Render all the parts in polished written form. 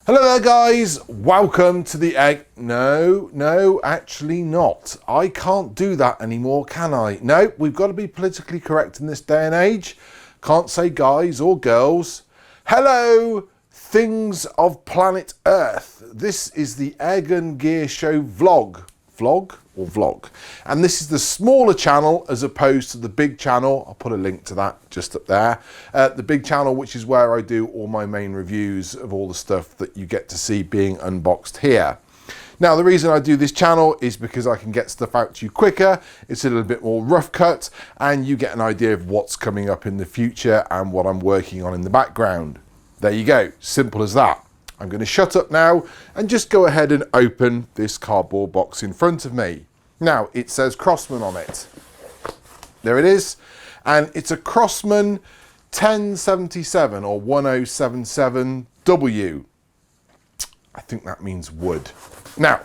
Hello there guys, welcome to the egg. No, actually not. I can't do that anymore, can I? No, we've got to be politically correct in this day and age. Can't say guys or girls. Hello, things of planet Earth. This is the AirgunGear Show vlog. Vlog. And this is the smaller channel as opposed to the big channel. I'll put a link to that just up there. The big channel, which is where I do all my main reviews of all the stuff that you get to see being unboxed here. Now, the reason I do this channel is because I can get stuff out to you quicker. It's a little bit more rough cut and you get an idea of what's coming up in the future and what I'm working on in the background. There you go, simple as that. I'm going to shut up now and just go ahead and open this cardboard box in front of me. Now, it says Crosman on it. There it is. And it's a Crosman 1077 or 1077W. I think that means wood. Now,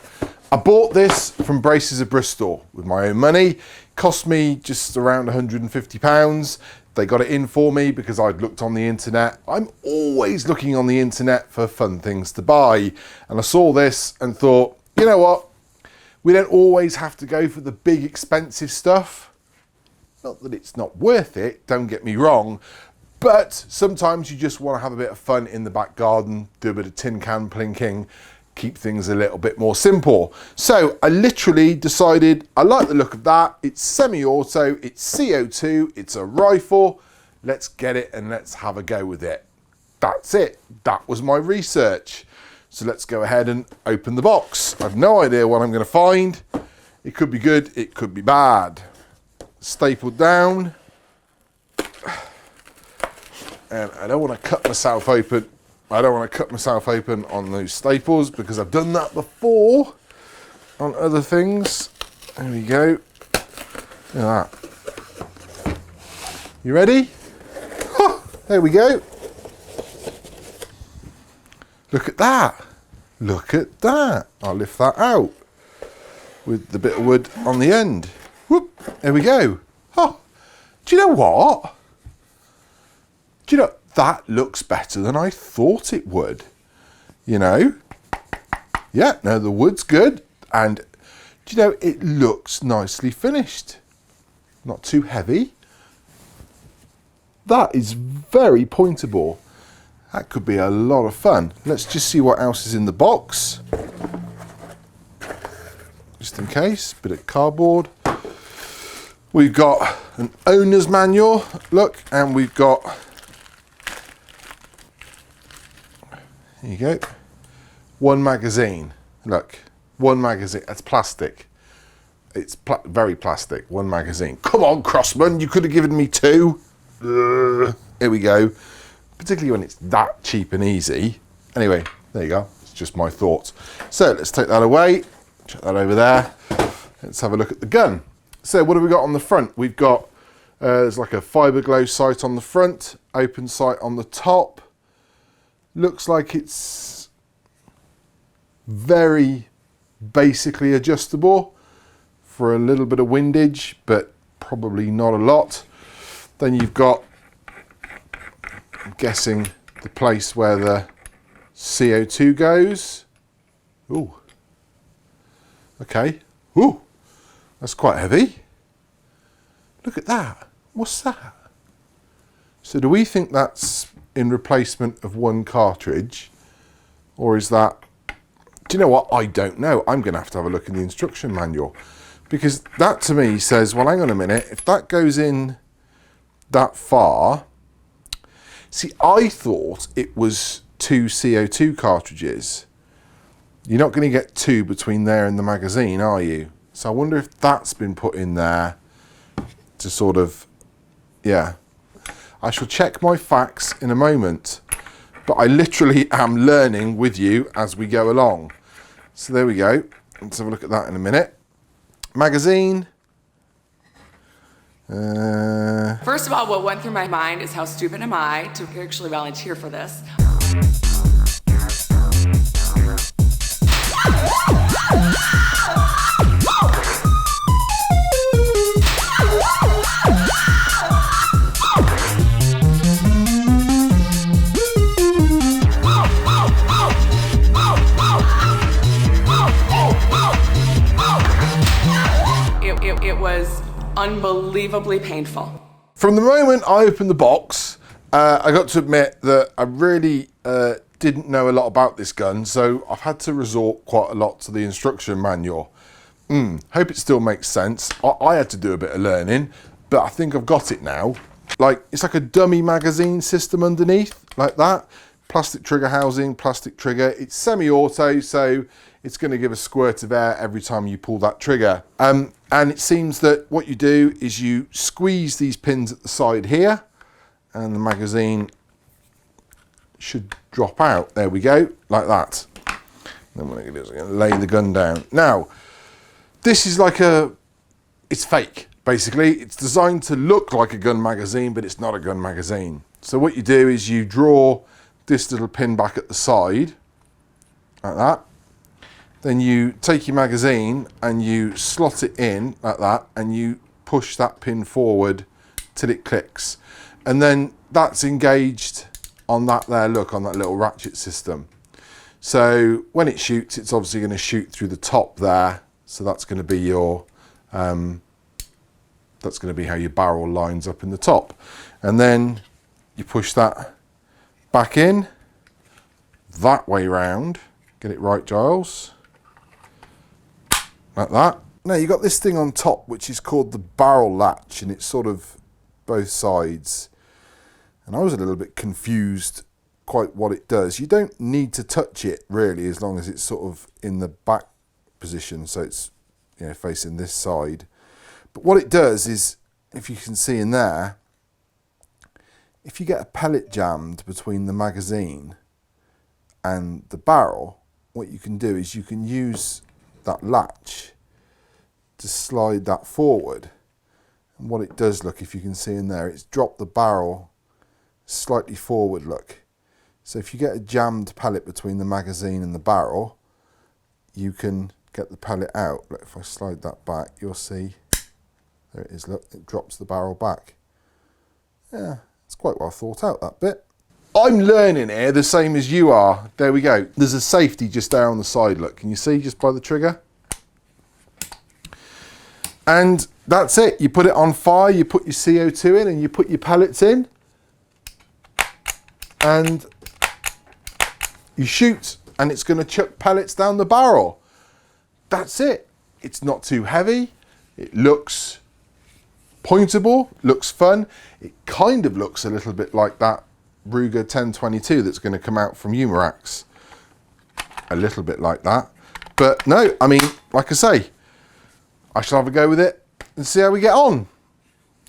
I bought this from Braces of Bristol with my own money. Cost me just around £150. They got it in for me because I'd looked on the internet. I'm always looking on the internet for fun things to buy. And I saw this and thought, you know what? We don't always have to go for the big expensive stuff. Not that it's not worth it, don't get me wrong. But sometimes you just want to have a bit of fun in the back garden, do a bit of tin can plinking, keep things a little bit more simple. So I literally decided I like the look of that. It's semi-auto, it's CO2, it's a rifle. Let's get it and let's have a go with it. That's it. That was my research. So let's go ahead and open the box. I've no idea what I'm going to find. It could be good, it could be bad. Stapled down. And I don't want to cut myself open. I don't want to cut myself open on those staples because I've done that before on other things. There we go. Look at that. You ready? Oh, there we go. Look at that. Look at that. I'll lift that out with the bit of wood on the end. Whoop. There we go. Oh, do you know what? Do you know, that looks better than I thought it would. You know? Yeah, no, the wood's good. And, do you know, it looks nicely finished. Not too heavy. That is very pointable. That could be a lot of fun. Let's just see what else is in the box. Just in case, bit of cardboard. We've got an owner's manual, look, and we've got, there you go, one magazine. Look, one magazine, that's plastic. It's very plastic, one magazine. Come on, Crosman, you could have given me two. Here we go. Particularly when it's that cheap and easy. Anyway, there you go. It's just my thoughts. So let's take that away. Chuck that over there. Let's have a look at the gun. So what have we got on the front? We've got, there's like a fibre glow sight on the front, open sight on the top. Looks like it's very basically adjustable for a little bit of windage, but probably not a lot. Then you've got, I'm guessing, the place where the CO2 goes. Ooh. Okay. Ooh. That's quite heavy. Look at that. What's that? So do we think that's in replacement of one cartridge? Or is that... Do you know what? I don't know. I'm going to have a look in the instruction manual. Because that to me says, well, hang on a minute. If that goes in that far... See, I thought it was two CO2 cartridges. You're not going to get two between there and the magazine, are you? So I wonder if that's been put in there to sort of, yeah. I shall check my facts in a moment, but I literally am learning with you as we go along. So there we go. Let's have a look at that in a minute. Magazine. First of all, what went through my mind is how stupid am I to actually volunteer for this. was unbelievably painful. From the moment I opened the box, I got to admit that I really didn't know a lot about this gun, so I've had to resort quite a lot to the instruction manual. Hope it still makes sense. I had to do a bit of learning, but I think I've got it now. Like, it's like a dummy magazine system underneath, like that. Plastic trigger housing, plastic trigger. It's semi-auto, so it's going to give a squirt of air every time you pull that trigger. And it seems that what you do is you squeeze these pins at the side here, and the magazine should drop out. There we go, like that. Then what I'm going to do is I'm going to lay the gun down. Now, this is like it's fake, basically. It's designed to look like a gun magazine, but it's not a gun magazine. So what you do is you draw this little pin back at the side, like that. Then you take your magazine and you slot it in like that, and you push that pin forward till it clicks. And then that's engaged on that there, look, on that little ratchet system. So when it shoots, it's obviously going to shoot through the top there. So that's going to be your, that's going to be how your barrel lines up in the top. And then you push that back in, that way round. Get it right, Giles. Like that. Now you've got this thing on top, which is called the barrel latch, and it's sort of both sides. And I was a little bit confused quite what it does. You don't need to touch it really, as long as it's sort of in the back position, so it's, you know, facing this side. But what it does is, if you can see in there, if you get a pellet jammed between the magazine and the barrel, what you can do is you can use that latch to slide that forward. And what it does, look, if you can see in there, it's dropped the barrel slightly forward, look. So if you get a jammed pellet between the magazine and the barrel, you can get the pellet out. Look, if I slide that back, you'll see, there it is, look, it drops the barrel back. Yeah, it's quite well thought out, that bit. I'm learning here the same as you are. There we go. There's a safety just there on the side, look. Can you see just by the trigger? And that's it. You put it on fire, you put your CO2 in, and you put your pellets in. And you shoot, and it's going to chuck pellets down the barrel. That's it. It's not too heavy. It looks pointable, looks fun. It kind of looks a little bit like that Ruger 1022 that's going to come out from Umarax. A little bit like that. But no, I mean, like I say, I shall have a go with it and see how we get on.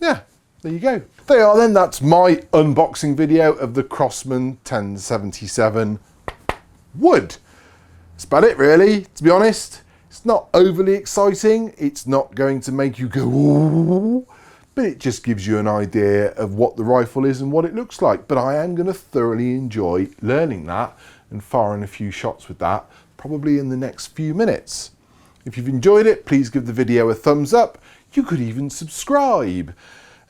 Yeah, there you go. There you are then, that's my unboxing video of the Crosman 1077 wood. That's about it really, to be honest. It's not overly exciting. It's not going to make you go, ooh, but it just gives you an idea of what the rifle is and what it looks like. But I am going to thoroughly enjoy learning that and firing a few shots with that, probably in the next few minutes. If you've enjoyed it, please give the video a thumbs up. You could even subscribe.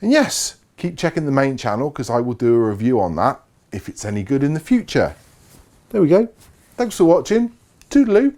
And yes, keep checking the main channel, because I will do a review on that if it's any good in the future. There we go. Thanks for watching. Toodaloo.